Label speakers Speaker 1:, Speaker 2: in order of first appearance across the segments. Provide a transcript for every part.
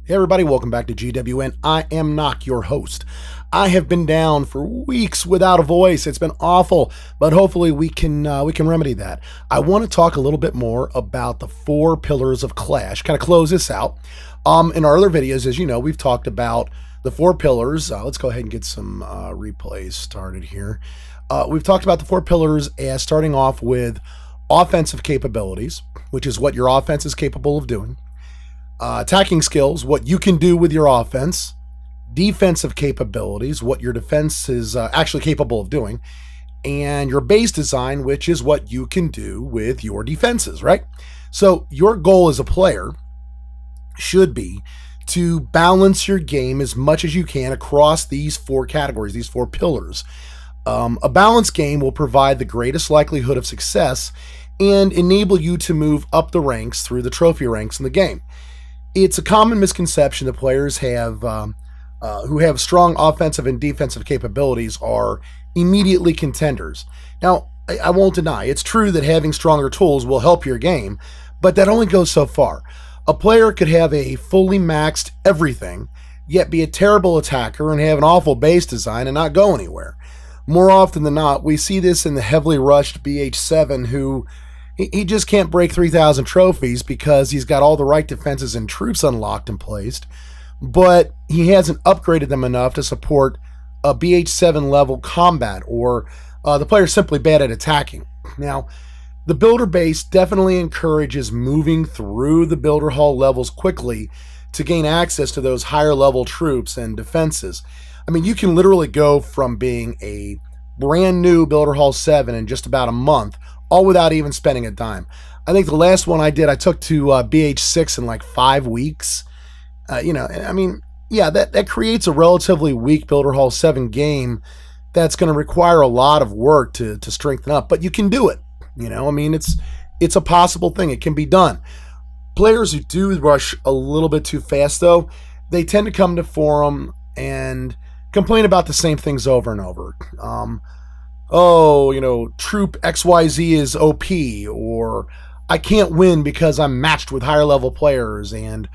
Speaker 1: Hey everybody, welcome back to GWN. I am Knock, your host. I have been down for weeks without a voice. It's been awful, but hopefully we can remedy that. I want to talk a little bit more about the 4 pillars of Clash. Kind of close this out. In our other videos, as you know, we've talked about the 4 pillars. Let's go ahead and get some replays started here. We've talked about the 4 pillars as starting off with offensive capabilities, which is what your offense is capable of doing. Attacking skills, what you can do with your offense. Defensive capabilities, what your defense is actually capable of doing. And your base design, which is what you can do with your defenses, right? So your goal as a player should be to balance your game as much as you can across these 4 categories, these 4 pillars. A balanced game will provide the greatest likelihood of success and enable you to move up the ranks through the trophy ranks in the game. It's a common misconception that players have who have strong offensive and defensive capabilities are immediately contenders. Now, I won't deny, it's true that having stronger tools will help your game, but that only goes so far. A player could have a fully maxed everything, yet be a terrible attacker and have an awful base design and not go anywhere. More often than not, we see this in the heavily rushed BH7 who he just can't break 3,000 trophies because he's got all the right defenses and troops unlocked and placed, but he hasn't upgraded them enough to support a BH7 level combat, or the player's simply bad at attacking. Now, the builder base definitely encourages moving through the builder hall levels quickly to gain access to those higher level troops and defenses. I mean, you can literally go from being a brand new builder hall 7 in just about a month, all without even spending a dime. I think the last one I did, I took to BH6 in like 5 weeks. That creates a relatively weak Builder Hall 7 game that's going to require a lot of work to strengthen up, but you can do it. It's a possible thing. It can be done. Players who do rush a little bit too fast, though, they tend to come to forum and complain about the same things over and over. Troop XYZ is OP, or I can't win because I'm matched with higher level players, and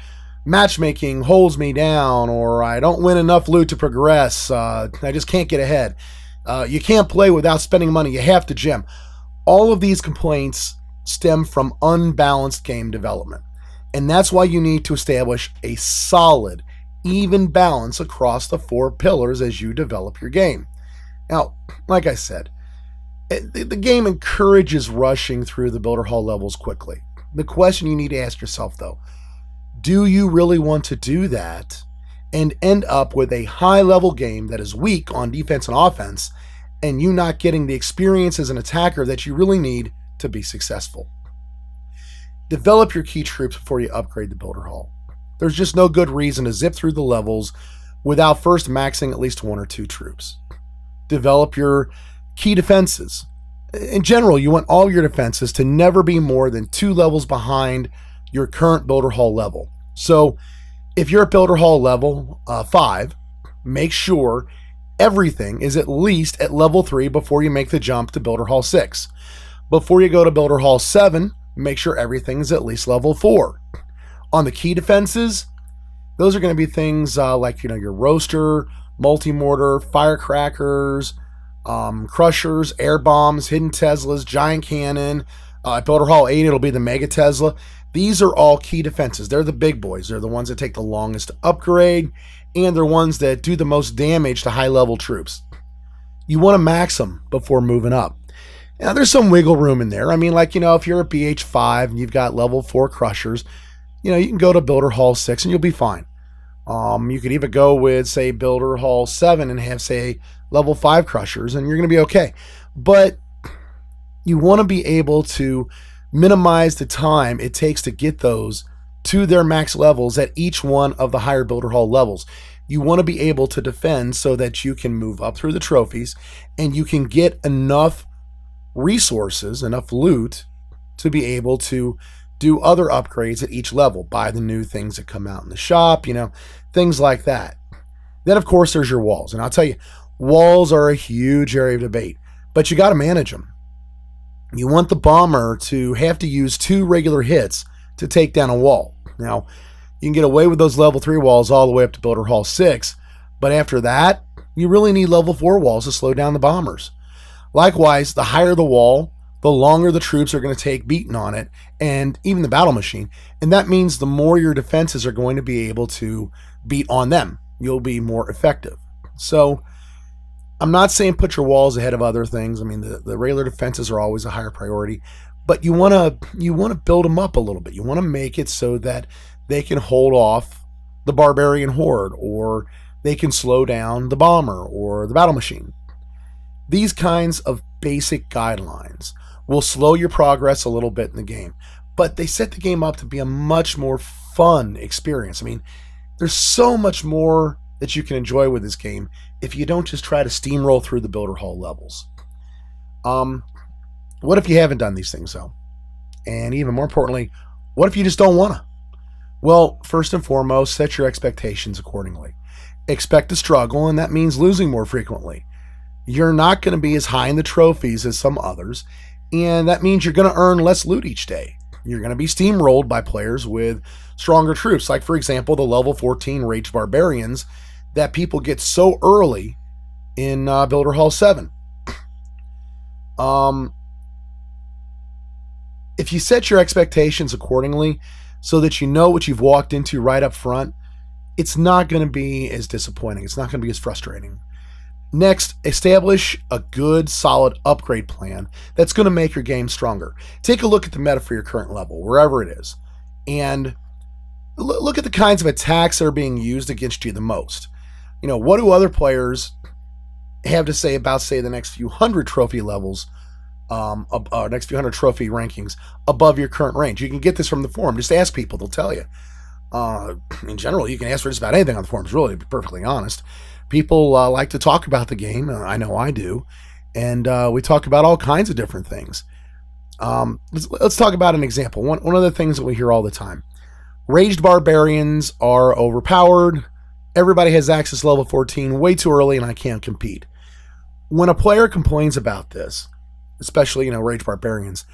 Speaker 1: matchmaking holds me down, or I don't win enough loot to progress. I just can't get ahead. You can't play without spending money. You have to gem. All of these complaints stem from unbalanced game development, and that's why you need to establish a solid, even balance across the 4 pillars as you develop your game. Now, like I said, the game encourages rushing through the builder hall levels quickly. The question you need to ask yourself, though, do you really want to do that and end up with a high-level game that is weak on defense and offense, and you not getting the experience as an attacker that you really need to be successful? Develop your key troops before you upgrade the builder hall. There's just no good reason to zip through the levels without first maxing at least 1 or 2 troops. Develop your key defenses. In general, you want all your defenses to never be more than 2 levels behind your current builder hall level. So if you're at builder hall level 5, make sure everything is at least at level 3 before you make the jump to builder hall 6. Before you go to builder hall 7, make sure everything is at least level 4. On the key defenses, those are going to be things like your roaster, multi-mortar, firecrackers, crushers, air bombs, hidden Teslas, giant cannon. At Builder Hall 8, it'll be the Mega Tesla. These are all key defenses. They're the big boys. They're the ones that take the longest to upgrade, and they're ones that do the most damage to high-level troops. You want to max them before moving up. Now, there's some wiggle room in there. If you're at BH5 and you've got level 4 crushers, you can go to Builder Hall 6 and you'll be fine. You could even go with, say, Builder Hall 7 and have, say, level 5 crushers, and you're going to be okay. But you want to be able to minimize the time it takes to get those to their max levels at each one of the higher Builder Hall levels. You want to be able to defend so that you can move up through the trophies and you can get enough resources, enough loot to be able to do other upgrades at each level, buy the new things that come out in the shop, things like that. Then, of course, there's your walls. And I'll tell you, walls are a huge area of debate, but you got to manage them. You want the bomber to have to use 2 regular hits to take down a wall. Now, You can get away with those level 3 walls all the way up to Builder Hall 6, but after that, you really need level 4 walls to slow down the bombers. Likewise, the higher the wall, the longer the troops are going to take beating on it, and even the battle machine. And that means the more your defenses are going to be able to beat on them. You'll be more effective. So I'm not saying put your walls ahead of other things. I mean, the regular defenses are always a higher priority, but you want to build them up a little bit. You want to make it so that they can hold off the barbarian horde, or they can slow down the bomber or the battle machine. These kinds of basic guidelines will slow your progress a little bit in the game, but they set the game up to be a much more fun experience. I mean, there's so much more that you can enjoy with this game if you don't just try to steamroll through the Builder Hall levels. What if you haven't done these things, though? And even more importantly, what if you just don't want to? Well, first and foremost, set your expectations accordingly. Expect to struggle, and that means losing more frequently. You're not going to be as high in the trophies as some others, and that means you're going to earn less loot each day. You're going to be steamrolled by players with stronger troops, like, for example, the level 14 Raged Barbarians that people get so early in Builder Hall 7. If you set your expectations accordingly so that you know what you've walked into right up front, it's not going to be as disappointing. It's not going to be as frustrating. Next, establish a good, solid upgrade plan that's going to make your game stronger. Take a look at the meta for your current level, wherever it is, and look at the kinds of attacks that are being used against you the most. You know, what do other players have to say about, say, the next few hundred trophy levels, next few hundred trophy rankings above your current range? You can get this from the forum. Just ask people; they'll tell you. In general, you can ask for just about anything on the forums, really, to be perfectly honest. People like to talk about the game. I know I do. And we talk about all kinds of different things. Let's talk about an example. One of the things that we hear all the time. Raged Barbarians are overpowered. Everybody has access level 14 way too early, and I can't compete. When a player complains about this, especially, Raged Barbarians,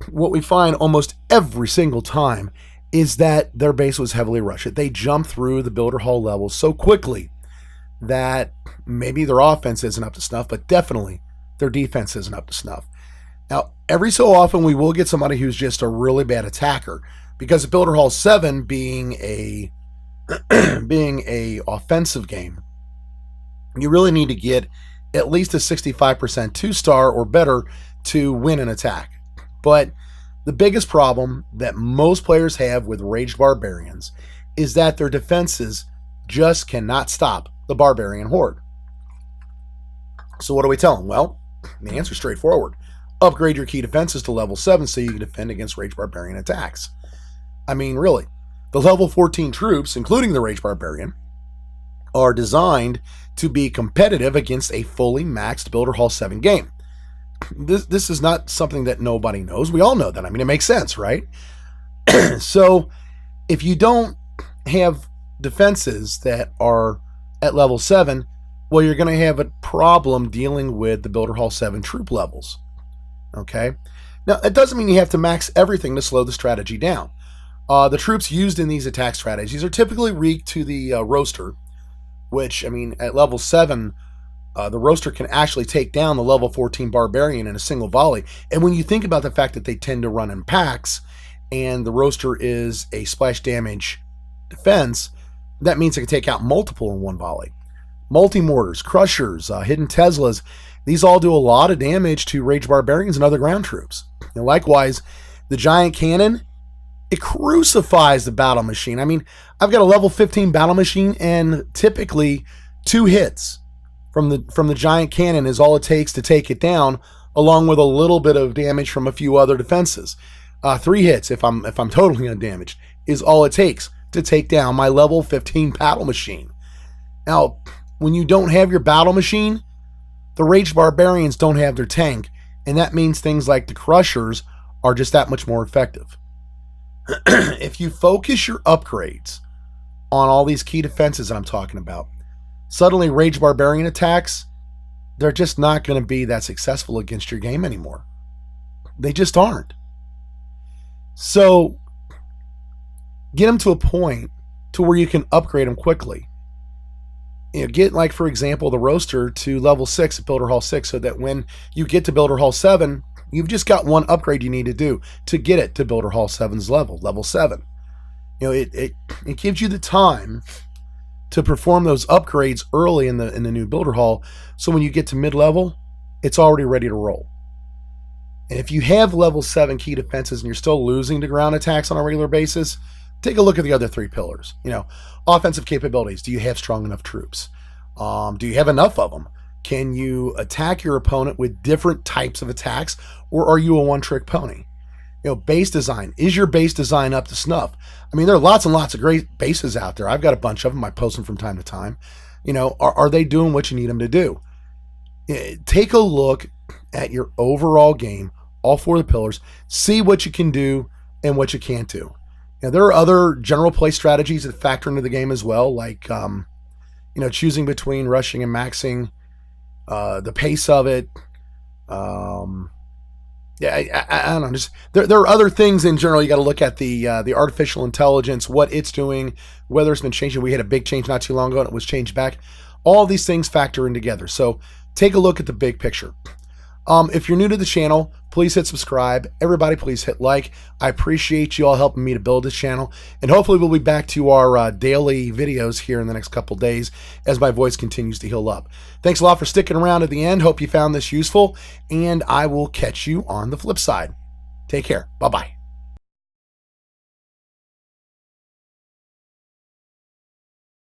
Speaker 1: what we find almost every single time is that their base was heavily rushed. They jump through the Builder Hall levels so quickly that maybe their offense isn't up to snuff, but definitely their defense isn't up to snuff. Now, every so often we will get somebody who's just a really bad attacker, because of Builder Hall 7 being a offensive game, you really need to get at least a 65% 2-star or better to win an attack. But the biggest problem that most players have with Raged Barbarians is that their defenses just cannot stop the barbarian horde. So what do we tell them? Well, the answer is straightforward. Upgrade your key defenses to level 7 so you can defend against Raged Barbarian attacks. I mean, really, the level 14 troops, including the Raged Barbarian, are designed to be competitive against a fully maxed Builder Hall 7 game. This is not something that nobody knows. We all know that. I mean, it makes sense, right? So if you don't have defenses that are at level 7, well, you're going to have a problem dealing with the Builder Hall 7 troop levels. Okay? Now, it doesn't mean you have to max everything to slow the strategy down. The troops used in these attack strategies are typically weak to the roaster, which, I mean, at level 7, the roaster can actually take down the level 14 barbarian in a single volley. And when you think about the fact that they tend to run in packs, and the roaster is a splash damage defense, that means it can take out multiple in one volley. Multi-mortars, crushers, hidden Teslas, these all do a lot of damage to Raged Barbarians and other ground troops. And likewise, the giant cannon, it crucifies the battle machine. I mean, I've got a level 15 battle machine, and typically 2 hits from the giant cannon is all it takes to take it down, along with a little bit of damage from a few other defenses. 3 hits, if I'm totally undamaged, is all it takes to take down my level 15 battle machine. Now, when you don't have your battle machine, the Raged Barbarians don't have their tank, and that means things like the crushers are just that much more effective. If you focus your upgrades on all these key defenses that I'm talking about, suddenly Raged Barbarian attacks, they're just not going to be that successful against your game anymore. They just aren't. So get them to a point to where you can upgrade them quickly. Get, like, for example, the roaster to level 6 at Builder Hall 6, so that when you get to Builder Hall 7, you've just got one upgrade you need to do to get it to Builder Hall 7's level 7. It gives you the time to perform those upgrades early in the new Builder Hall, so when you get to mid-level, it's already ready to roll. And if you have level 7 key defenses and you're still losing to ground attacks on a regular basis, take a look at the other 3 pillars. Offensive capabilities. Do you have strong enough troops? Do you have enough of them? Can you attack your opponent with different types of attacks, or are you a one-trick pony? Base design. Is your base design up to snuff? There are lots and lots of great bases out there. I've got a bunch of them. I post them from time to time. Are they doing what you need them to do? Take a look at your overall game, all 4 of the pillars, see what you can do and what you can't do. There are other general play strategies that factor into the game as well, like choosing between rushing and maxing, the pace of it. I don't know. Just there are other things in general. You got to look at the artificial intelligence, what it's doing, whether it's been changing. We had a big change not too long ago, and it was changed back. All these things factor in together. So take a look at the big picture. If you're new to the channel, please hit subscribe. Everybody, please hit like. I appreciate you all helping me to build this channel. And hopefully we'll be back to our daily videos here in the next couple days as my voice continues to heal up. Thanks a lot for sticking around at the end. Hope you found this useful. And I will catch you on the flip side. Take care. Bye-bye.